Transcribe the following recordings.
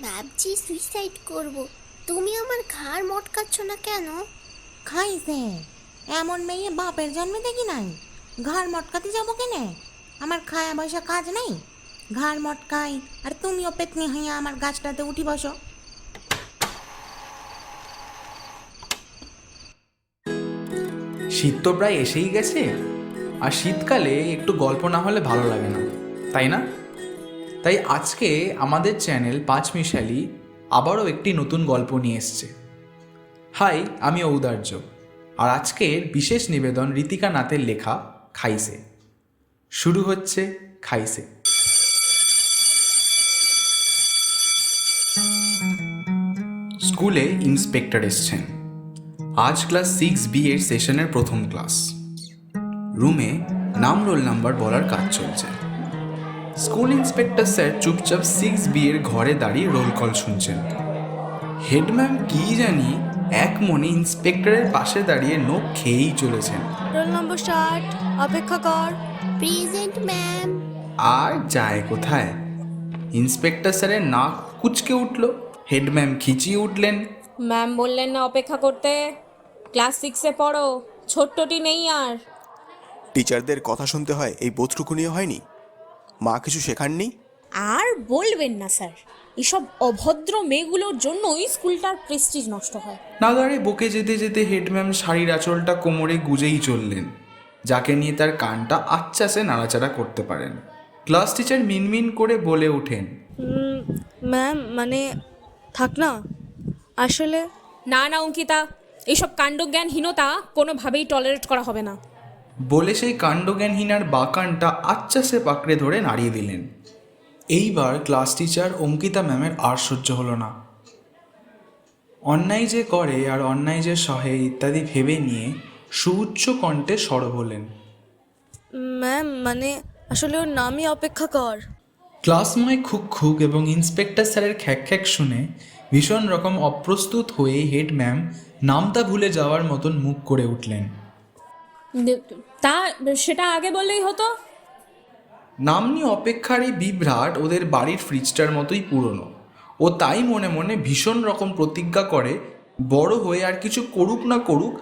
ভাবছি সুইসাইড করব। তুমি আমার ঘাড় মটকাচ্ছ না কেন? খাইছে এমন মেয়ে বাপের জন্মে দেখি নাই। ঘাড় মটকাতে যাবো কেনে? আমার খায়া বয়সা কাজ নেই? ঘাড় মটকাই আর তুমিও পেতনি হইয়া আমার গাছটাতে উঠি বসো। শীত তো প্রায় এসেই গেছে, আর শীতকালে একটু গল্প না হলে ভালো লাগে না, তাই না? তাই আজকে আমাদের চ্যানেল পাঁচমিশালি আবারও একটি নতুন গল্প নিয়ে এসছে। হাই, আমি ঔদার্য, আর আজকের বিশেষ নিবেদন ঋতিকা নাথের লেখা খাইসে। শুরু হচ্ছে খাইসে। স্কুলে ইন্সপেক্টর এসছেন। আজ ক্লাস 6B এর সেশনের প্রথম ক্লাস। রুমে নাম রোল নাম্বার বলার কাজ চলছে। স্কুল ইন্সপেক্টর স্যার চুপচাপ 6B এর ঘরে দাঁড়িয়ে রোল কল শুনছেন। হেডম্যাম কি জানি এক মনে ইন্সপেক্টরের পাশে দাঁড়িয়ে নোখ খেয়েই চলেছেন। রোল নম্বর 60, অপেক্ষা কর। Present ma'am. আর যায় কোথায়? ইন্সপেক্টর স্যারের নাক কুচকে উঠল, হেডম্যাম খিচিয়ে উঠলেন। ম্যাম বললেন না অপেক্ষা করতে। ক্লাস 6-এ পড়ো, ছোট্টটি নেই আর। টিচারদের কথা শুনতে হয়, এই বোধটুকু নিয়ে হয়নি? মা কিছু শেখাননি? আর বলবেন না স্যার, এসব অভদ্র মেয়েগুলোর জন্যই স্কুলটার প্রেস্টিজ নষ্ট হয়। নাগারে বকে যেতে যেতে হেডম্যাম শাড়ির আঁচলটা কোমরে গুজেই চললেন, যাকে নিয়ে তার কানটা আচ্ছাসে নাড়াচাড়া করতে পারেন। ক্লাস টিচার মিনমিন করে বলে ওঠেন, ম্যাম মানে থাক না, আসলে না না অঙ্কিতা, এইসব কাণ্ডজ্ঞানহীনতা কোনোভাবেই টলারেট করা হবে না। বলে সেই কাণ্ডজ্ঞানহীনার বাকানটা আচ্ছাসে পাকড়ে ধরে নাড়িয়ে দিলেন। এইবার ক্লাস টিচার অঙ্কিতা ম্যামের আর সহ্য হলো না। অন্যায় যে করে আর অন্যায় যে সহে ইত্যাদি ভেবে নিয়ে সুউচ্চ কণ্ঠে সরব হলেন। ম্যাম মানে আসলে ওর নামই অপেক্ষা কর। ক্লাসময় খুক খুক এবং ইন্সপেক্টর স্যারের খ্যাক খ্যাক শুনে ভীষণ রকম অপ্রস্তুত হয়ে হেড ম্যাম নামটা ভুলে যাওয়ার মতন মুখ করে উঠলেন। তা সেটা আগে বললেই হতো। নাম নিয়ে অপেক্ষার এই বিভ্রাট ওদের বাড়ির ফ্রিজটার মতোই পুরনো। ও তাই মনে মনে ভীষণ রকম প্রতিজ্ঞা করে, বড় হয়ে আর কিছু করুক না করুক,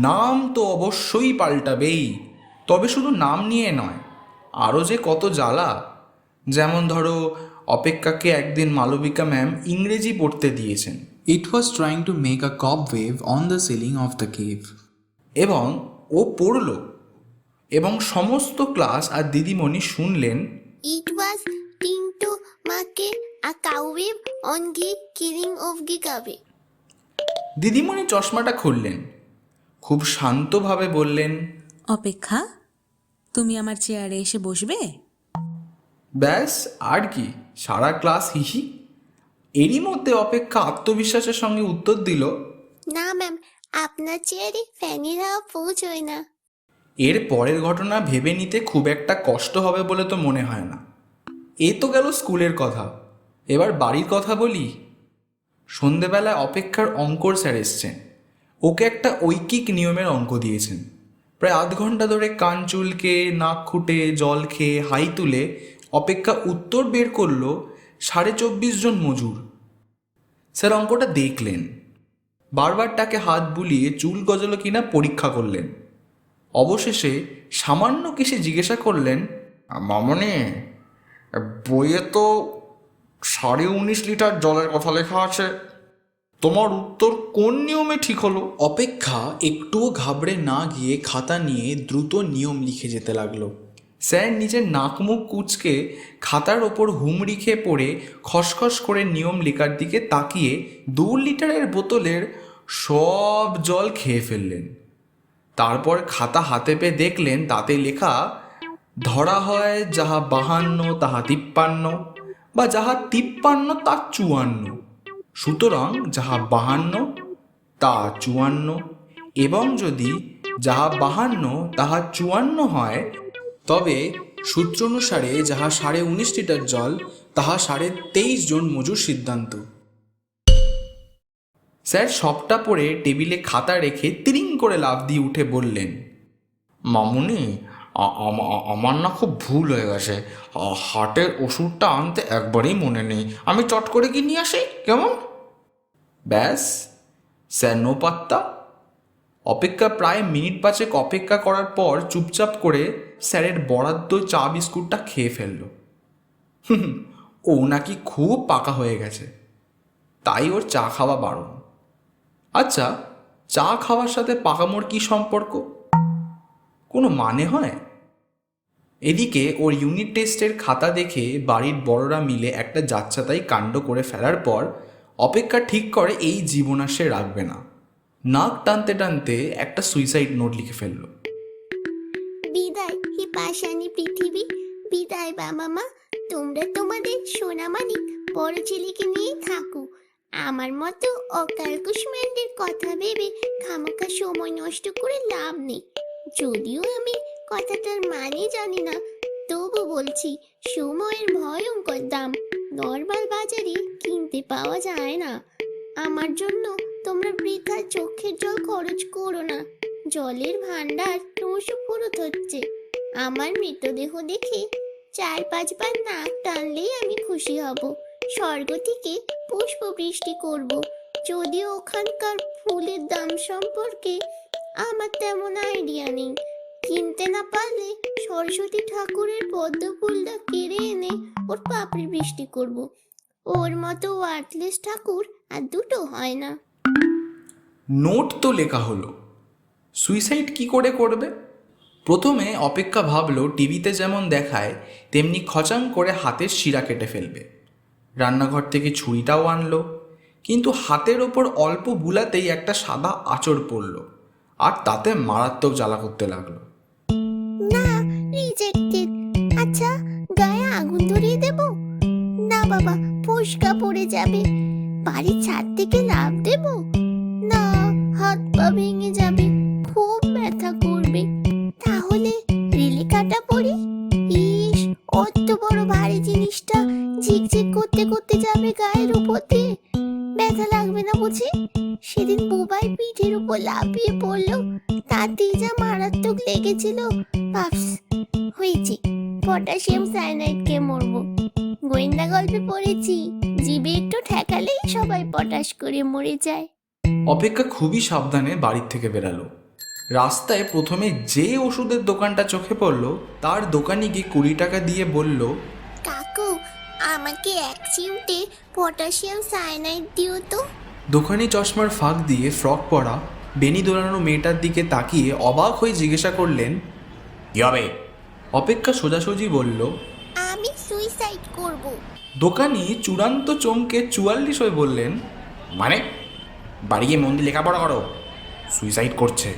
নাম তো অবশ্যই পাল্টাবেই। তবে শুধু নাম নিয়ে নয়, আরও যে কত জ্বালা। যেমন ধরো, অপেক্ষাকে একদিন মালবিকা ম্যাম ইংরেজি পড়তে দিয়েছেন। It was trying to make a cobweb on the ceiling of the cave. এবং ও পড়ল, এবং সমস্ত ক্লাস আর দিদিমণি শুনলেন। It was trying to make a cow wave on the killing of the cow. দিদিমণি চশমাটা খুললেন, খুব শান্তভাবে বললেন, অপেক্ষা, তুমি আমার চেয়ারে এসে বসবে? ব্যাস, আর কি, সারা ক্লাস হিহি। এরই মধ্যে অপেক্ষা আত্মবিশ্বাসের সঙ্গে উত্তর দিল, না ম্যাম, আপনার চেয়ারে ফ্যানের হাওয়া পৌঁছয় না। এর পরের ঘটনা ভেবে নিতে খুব একটা কষ্ট হবে বলে তো মনে হয় না। এ তো গেল স্কুলের কথা, এবার বাড়ির কথা বলি। সন্ধেবেলায় অপেক্ষার অঙ্কর স্যার এসছেন। ওকে একটা ঐকিক নিয়মের অঙ্ক দিয়েছেন। প্রায় আধ ঘন্টা ধরে কান চুলকে, নাক খুঁটে, জল খেয়ে, হাই তুলে অপেক্ষা উত্তর বের করলো 24.5 জন মজুর। স্যার অঙ্কটা দেখলেন, বারবার তাকে হাত বুলিয়ে চুল গজলো কিনা পরীক্ষা করলেন। অবশেষে সামান্য কেসে জিজ্ঞাসা করলেন, মামনি, বইয়ে তো 19.5 লিটার জলের কথা লেখা আছে, তোমার উত্তর কোন নিয়মে ঠিক হলো? অপেক্ষা একটুও ঘাবড়ে না গিয়ে খাতা নিয়ে দ্রুত নিয়ম লিখে যেতে লাগলো। স্যার নিজের নাক মুখ কুঁচকে খাতার ওপর হুমড়ি খেয়ে পড়ে খসখস করে নিয়ম লেখার দিকে তাকিয়ে 2 লিটারের বোতলের সব জল খেয়ে ফেললেন। তারপর খাতা হাতে পেয়ে দেখলেন তাতে লেখা, ধরা হয় যাহা 52 তাহা 53, বা যাহা 53 তা 54। সুতরাং যাহা 52 তা 54, এবং যদি যাহা 52 তাহা 54 হয়, তবে সূত্র অনুসারে যাহা 19.5 লিটার জল তাহা 23.5 জন মজুর সিদ্ধান্ত। স্যার সবটা পড়ে টেবিলে খাতা রেখে তিরিং করে লাফ দিয়ে উঠে বললেন, মামুনি, আমার না খুব ভুল হয়ে গেছে, হার্টের ওষুধটা আনতে একবারেই মনে নেই, আমি চট করে কি নিয়ে আসি কেমন। ব্যাস, স্যার নো পাত্তা। অপেক্ষা প্রায় মিনিট 5 অপেক্ষা করার পর চুপচাপ করে স্যারের বরাদ্দ চা বিস্কুটটা খেয়ে ফেলল। ও নাকি খুব পাকা হয়ে গেছে, তাই ওর চা খাওয়া বারণ। আচ্ছা, চা খাওয়ার সাথে পাকামোর কি সম্পর্ক? কোনো মানে হয়? এদিকে ওর ইউনিট টেস্টের খাতা দেখে বাড়ির বড়রা মিলে একটা যাচ্ছাতাই কাণ্ড করে ফেলার পর অপেক্ষা ঠিক করে এই জীবন আর সে রাখবে না। নাক টানতে টানতে একটা সুইসাইড নোট লিখে ফেলল। বিদায় হে পাষাণী পৃথিবী, বিদায় বাবা মা, তোমরা তোমাদের সোনামানিক বড় ছেলেকে নিয়ে থাকো। আমার মতো অকালকুশম্যানদের কথা ভেবে খামোখা সময় নষ্ট করে লাভ নেই। যদিও আমি কথাটার মানে জানি না, তবু বলছি সময়ের ভয়ঙ্কর দাম নর্মাল বাজারে কিনতে পাওয়া যায় না। আমার জন্য তোমরা বৃথা চোখের জল খরচ করো না। জলের ভান্ডার ক্রমশ ফুরত হচ্ছে। আমার মৃতদেহ দেখে 4-5 বার নাক টানলেই আমি খুশি হব। স্বর্গ থেকে পুষ্প বৃষ্টি করব। যদিও ওখানকার ফুলের দাম সম্পর্কে আমার তেমন আইডিয়া নেই। কিনতে না পারলে সরস্বতী ঠাকুরের পদ্ম ফুলটা কেড়ে এনে ওর পাপড়ি বৃষ্টি করব। ওর মতো ওয়ার্থলেস ঠাকুর আর দুটো হয় না। নোট তো লেখা হলো, সুইসাইড কি করে করবে? প্রথমে অপেক্ষা ভাবলো টিভিতে যেমন দেখায় তেমনি খচাং করে হাতের শিরা কেটে ফেলবে। রান্নাঘর থেকে ছুরিটাও আনলো, কিন্তু হাতের ওপর অল্প বুলাতেই একটা সাদা আঁচড় পড়ল, আর তাতে মারাত্মক জ্বালা করতে লাগলো। না, রিজেক্টেড। আচ্ছা, গায়ে আগুন ধরিয়ে দেব? না বাবা, ফোসকা পড়ে যাবে। বাড়ির ছাদ থেকে লাফ দেব? না, হাত পা ভেঙে যাবে, খুব ব্যথা করবে। তাহলে রেলে কাটা পড়ি? ইস, অত বড় ভারী জিনিসটা ঝিকঝিক করতে করতে যাবে গায়ের উপর দিয়ে, ব্যথা লাগবে না বুঝি? সেদিন বুবাই পিঠের উপর লাফিয়ে পড়লো, তাতেই যা মারাত্মক লেগেছিল। পাপস হয়েছে, পটাশিয়াম সায়ানাইড কে মরবো। গোয়েন্দা গল্পে পড়েছি, জিভে একটু ঠেকালেই সবাই পটাশ করে মরে যায়। অপেক্ষা খুবই সাবধানে বাড়ির থেকে বেরালো। রাস্তায় প্রথমে যে ওষুধের দোকানটা চোখে পড়লো তার দোকানে গিয়ে 20 টাকা দিয়ে বলল, কাকু, আমাকে 1 চিমটে পটাশিয়াম সায়ানাইড দিও তো। দোকানি চশমার ফাঁক দিয়ে ফ্রক পরা বেনি দোলানো মেয়েটার দিকে তাকিয়ে অবাক হয়ে জিজ্ঞাসা করলেন, কি হবে? অপেক্ষা সোজাসুজি বলল, আমি সুইসাইড করব। দোকানি চূড়ান্ত চমকে 44 হয়ে বললেন, মানে? বাড়ি গিয়ে মন দিয়ে লেখাপড়া করো, সুইসাইড করছে।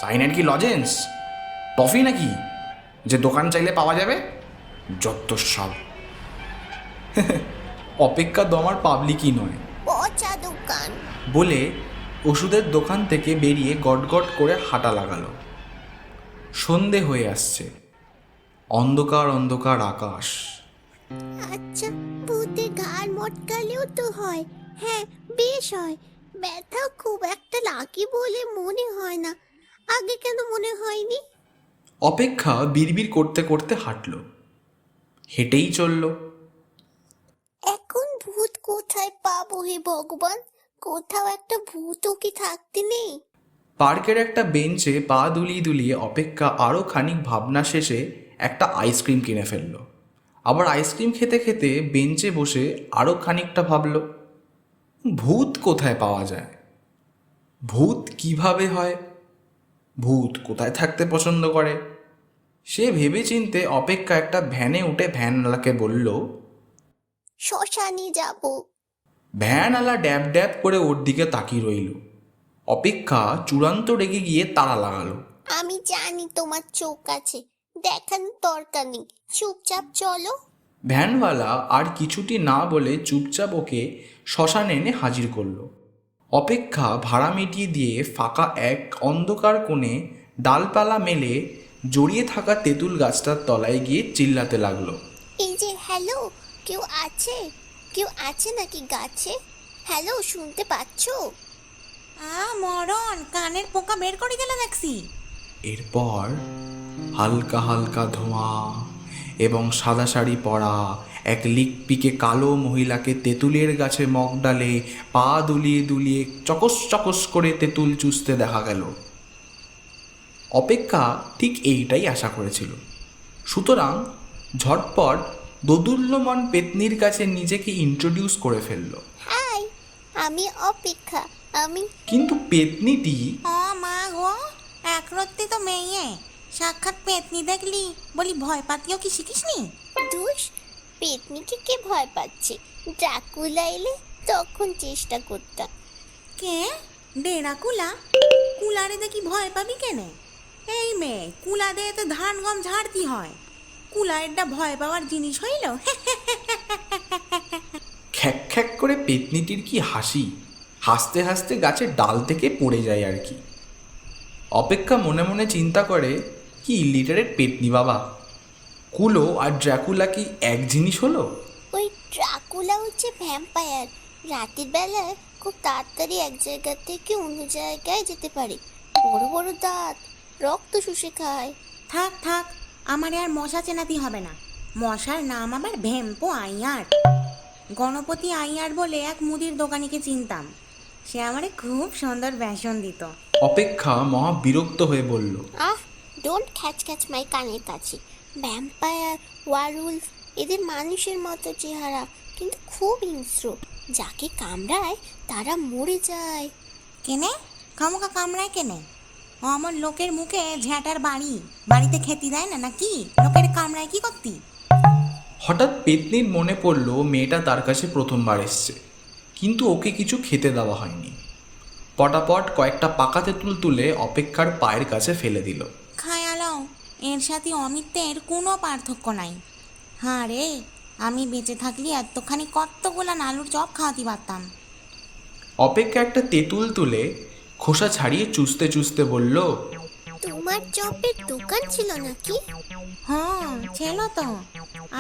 সাইনাইড কি লজেন্স, টফি নাকি যে দোকান চাইলে পাওয়া যাবে? যত সব। অপেক্ষা দমার পাবলিকই নয় পচা দোকান বলে ওষুধের দোকান থেকে বেরিয়ে গটগট করে হাঁটা লাগালো। সন্ধে হয়ে আসছে, অন্ধকার অন্ধকার আকাশ। আচ্ছা, ভূতে ঘাড় মটকালেও তো হয়। হ্যাঁ, বেশ হয়। ব্যথা খুব একটা লাগে বলে মনে হয় না। আগে কেন মনে হয়নি? অপেক্ষা বিড়বিড় করতে করতে হাঁটল, হেঁটেই চলল। এখন ভূত কোথায় পাবো হে ভগবান? কোথাও একটা ভূতও কি থাকতে নেই? পার্কের একটা বেঞ্চে পা দুলিয়ে দুলিয়ে অপেক্ষা আরও খানিক ভাবনা শেষে একটা আইসক্রিম কিনে ফেলল। আবার আইসক্রিম খেতে খেতে বেঞ্চে বসে আরও খানিকটা ভাবল, ভূত কোথায় পাওয়া যায়, ভূত কিভাবে হয়, ভূত কোথায় থাকতে পছন্দ করে। সে ভেবে চিনতে অপেক্ষা একটা ভ্যানে উঠে ভ্যানওয়ালাকে বলল, শ্মশানে যাব। ভ্যানওয়ালা ড্যাব ড্যাব করে ওর দিকে তাকিয়ে রইল। অপেক্ষা চূড়ান্ত রেগে গিয়ে তাড়া লাগালো, আমি জানি তোমার চোখ আছে, দেখানোর দরকার নেই, চুপচাপ চলো। ভ্যানওয়ালা আর কিছুটি না বলে চুপচাপ ওকে শ্মশানে এনে হাজির করলো। অপেক্ষা ভাড়া মিটিয়ে দিয়ে ফাঁকা এক অন্ধকার কোণে ডালপালা মেলে জড়িয়ে থাকা তেঁতুল গাছটার তলায় গিয়ে চিল্লাতে লাগলো, এই যে হ্যালো, কেউ আছে? কেউ আছে নাকি গাছে? হ্যালো, শুনতে পাচ্ছো? মরণ, কানের পোকা বের করে দিল দেখছি। এরপর হালকা হালকা ধোঁয়া এবং সাদা শাড়ি পরা এক লিকপিকে কালো মহিলাকে তেঁতুলের গাছে মগডালে পা দুলিয়ে দুলিয়ে চকস চকস করে তেঁতুল চুষতে দেখা গেল। অপেক্ষা ঠিক এইটাই আশা করেছিল। সুতরাং ঝটপট দোদুল্যমান পেতনির কাছে নিজেকে ইন্ট্রোডিউস করে ফেলল। হাই, আমি অপেক্ষা। আমি কিন্তু পেতনিটি ও মা গো, একরত্তি তো মেয়ে, সাক্ষাৎ পেতনি দেখলি বলি ভয় পাতিও কি শিখিসনি? দুষ, পেতনিকে কে ভয় পাচ্ছে? ড্রাকুলা এলে তখন চেষ্টা করতাম। কে? ডেরা কুলা? কুলারে দেখি ভয় পাবি কেনে? এই মেয়ে, কুলা দিয়ে তো ধান গম ঝাড়তি হয়, কুলা এটা ভয় পাওয়ার জিনিস হইল? খ্যাক খ্যাক করে পেতনিটির কি হাসি, হাসতে হাসতে গাছের ডাল থেকে পড়ে যায় আর কি। অপেক্ষা মনে মনে চিন্তা করে, কি ইলিটারেট পেতনি বাবা, কুলো আর ড্রাকুলা কি এক জিনিস হলো? ওই ড্রাকুলা হচ্ছে ভ্যাম্পায়ার, রাতের বেলায় খুব তাড়াতাড়ি এক জায়গা থেকে অন্য জায়গায় যেতে পারে। বড় বড় দাঁত, রক্ত শুষে খায়। থাক থাক, আমার আর মশা চেনাতি হবে না। মশার নাম আবার ভেম্পো আইয়ার। গণপতি আইয়ার বলে এক মুদির দোকানিকে চিনতাম, সে আমারে খুব সুন্দর বেসন দিত। অপেক্ষা মহা বিরক্ত হয়ে বলল, আহ, ডোন্ট ক্যাচ ক্যাচ মাই কানের কাছে। ভ্যাম্পায়ার, ওয়ারউলফ এদের মানুষের মতো চেহারা, কিন্তু খুব হিংস্র। যাকে কামড়ায় তারা মরে যায়। কেনে? খামোকা কামড়ায় কেনে? আমার লোকের মুখে ঝ্যাঁটার বাড়ি, বাড়িতে খেতে দেয় না নাকি? লোকের কামড়ায় কি করতি? হঠাৎ পেতনির মনে পড়ল মেয়েটা তার কাছে প্রথমবার এসছে, কিন্তু ওকে কিছু খেতে দেওয়া হয়নি। পটাপট কয়েকটা পাকা তেঁতুল তুলে অপেক্ষার পায়ের কাছে ফেলে দিল। খায়ালাও, এর সাথে অমিত্রের কোনো পার্থক্য নাই। হ্যাঁ রে, আমি বেঁচে থাকলে এতখানি কতগুলা আলুর চপ খাওয়াতে পারতাম। অপেক্ষা একটা তেঁতুল তুলে খোসা ছাড়িয়ে চুষতে চুষতে বলল, তোমার চপের দোকান ছিল নাকি? হ্যাঁ ছিল তো।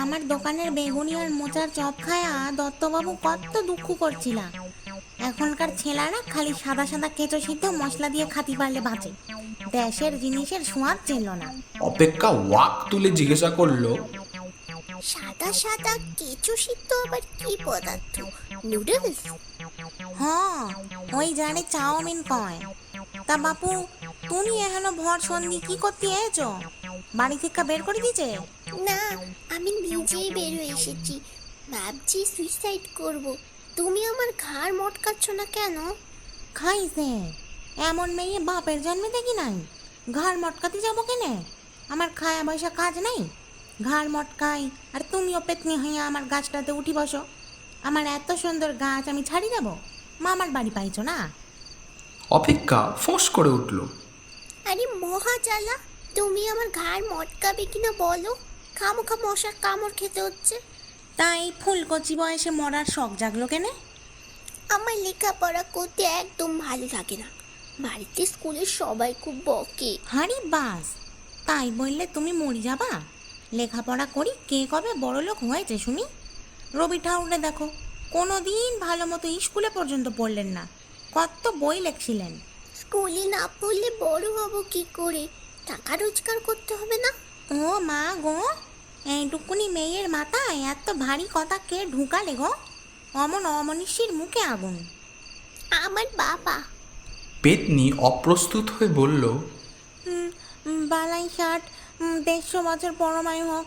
আমার দোকানের বেগুনি আর মোচার চপ খায়া দত্তবাবু কত দুঃখ করছিলা। এখনকার ছেলেরা খালি সাদা সাদা কেঁচো সিদ্ধ মশলা দিয়ে খাতি পারলে বাঁচে, দেশের জিনিসের স্বাদ ছিল না। অপেক্ষা ওয়াক তুলে জিজ্ঞাসা করলো, সাদা সাদা কেঁচো সিদ্ধ আবার কি পদার্থ? নুডলস? হ্যাঁ, ওই জানে চাউমিন কয়। তা বাপু, তুমি এখনো ভর সন্ধি কি করতে এসেছো? বাড়ি থেকে বের করে দিয়েছে? না, আমি নিজেই বের হয়ে এসেছি। ভাবছি সুইসাইড করব। তুমি আমার ঘাড় মটকাচ্ছ না কেন? খাইছে, এমন মেয়ে বাপের জন্মে দেখি নাই। ঘাড় মটকাতে যাবো কেনে? আমার খায়া বয়সা কাজ নাই, ঘাড় মটকাই আর তুমিও পেতনি হইয়া আমার গাছটাতে উঠি বসো। আমার এত সুন্দর গাছ আমি ছাড়ি দেব? মামার বাড়ি পাইছো না? অপেক্ষা ফোঁস করে উঠল, আরে মহা জ্বালা, তুমি আমার ঘাড় মটকাবে কিনা বলো? খামোখা মশার কামড় খেতে হচ্ছে। তাই ফুলকচি বয়সে মরার শখ জাগলো কেনে? আমার লেখাপড়া করতে একদম ভালো লাগে না। বাড়িতে স্কুলে সবাই খুব বকে। হারি বাস, তাই বললে তুমি মরি যাবা? লেখাপড়া করি কে কবে বড় লোক হয়েছে শুনি? রবি ঠাকুরে দেখো, কোনো দিন ভালো মতো স্কুলে পর্যন্ত পড়লেন না, কত বই লেখছিলেন। স্কুলে না পড়লে বড় হব কি করে? টাকা রোজগার করতে হবে না? ও মা গো, এইটুকুনি মেয়ের মাথায় এত ভারী কথা কে ঢুকালে গো? অমন অমনীষীর মুখে আগুন। আমার বাবা। পেতনি অপ্রস্তুত হয়ে বলল, বালাই ষাট 150 বছর পরমায়ু হোক।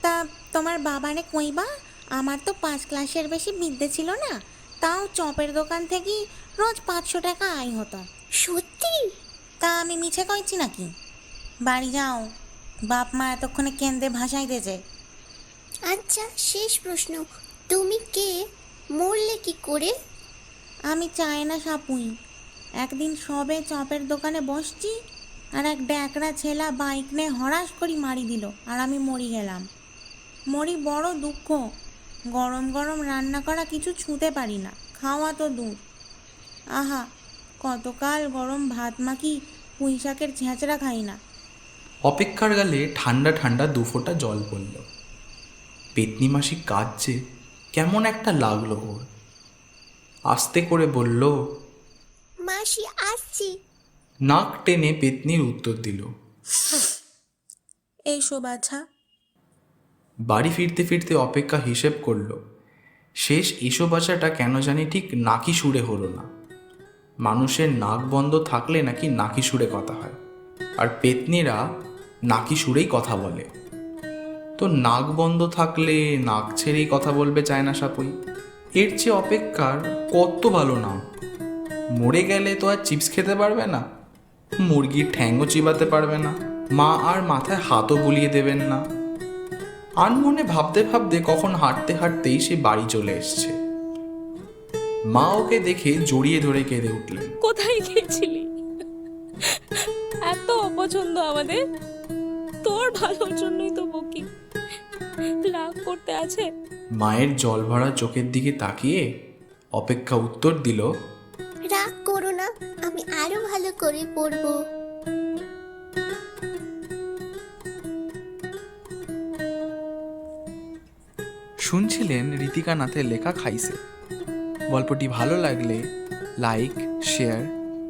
তা তোমার বাবারে কইবা, আমার তো 5 ক্লাসের বেশি বিদ্যে ছিল না, তাও চপের দোকান থেকেই রোজ 500 টাকা আয় হতো। সত্যি? তা আমি মিছে কইছি নাকি? বাড়ি যাও, বাপ মা এতক্ষণে কেন্দ্রে ভাসাইতেছে। আচ্ছা, শেষ প্রশ্ন, তুমি কে? মরলে কি করে? আমি চাই না সাপুই। একদিন সবে চপের দোকানে বসছি, আর এক ড্যাকরা ছেলা বাইক নিয়ে হরাস করি মারি দিল, আর আমি মরি গেলাম। মরি বড় দুঃখ। গরম গরম রান্না করা কিছু ছুঁতে পারি না, খাওয়া তো দূর। আহা, কতকাল গরম ভাত মাখি পুঁই শাকের ছেঁচড়া খাই না। অপেক্ষার গালে ঠান্ডা ঠান্ডা দুফোঁটা জল পড়ল। পেতনি মাসি কাঁদছে, কেমন একটা লাগলো ওর। আস্তে করে বলল, মাসি আসছি। নাক টেনে পেতনির উত্তর দিল, এইসো বাছা। বাড়ি ফিরতে ফিরতে অপেক্ষা হিসেব করলো শেষ এসো বাসাটা কেন জানি ঠিক নাকি সুরে হলো না। মানুষের নাক বন্ধ থাকলে নাকি নাকি সুরে কথা হয়, আর পেতনিরা নাকি সুরেই কথা বলে। তো নাক বন্ধ থাকলে নাক ছেড়েই কথা বলবে চায়না সাপুই। এর চেয়ে অপেক্ষার কত ভালো নাম। মরে গেলে তো আর চিপস খেতে পারবে না, মুরগির ঠ্যাংও চিবাতে পারবে না, মা আর মাথায় হাতও বুলিয়ে দেবেন না। আনমনে ভাবতে ভাবতে কখন হাঁটতে হাঁটতেই সে বাড়ি চলে এসছে। মা ওকে দেখে জড়িয়ে ধরে কেঁদে উঠলেন। কোথায় গিয়েছিলি? এত অপছন্দ আমাদের, তোর ভালোর জন্যই তো বকি। রাগ করতে আছে? মায়ের জল ভরা চোখের দিকে তাকিয়ে অপেক্ষা উত্তর দিল, রাগ করো না, আমি আরো ভালো করে পড়বো। শুনছিলেন ঋতিকা নাথের লেখা খাইসে। গল্পটি ভালো লাগলে লাইক, শেয়ার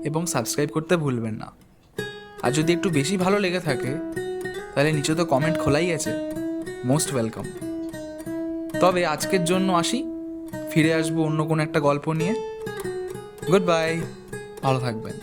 এবং সাবস্ক্রাইব করতে ভুলবেন না। আর যদি একটু বেশি ভালো লেগে থাকে তাহলে নিচে তো কমেন্ট খোলাই আছে, মোস্ট ওয়েলকাম। তবে আজকের জন্য আসি, ফিরে আসবো অন্য কোনো একটা গল্প নিয়ে। গুড বাই, ভালো থাকবেন।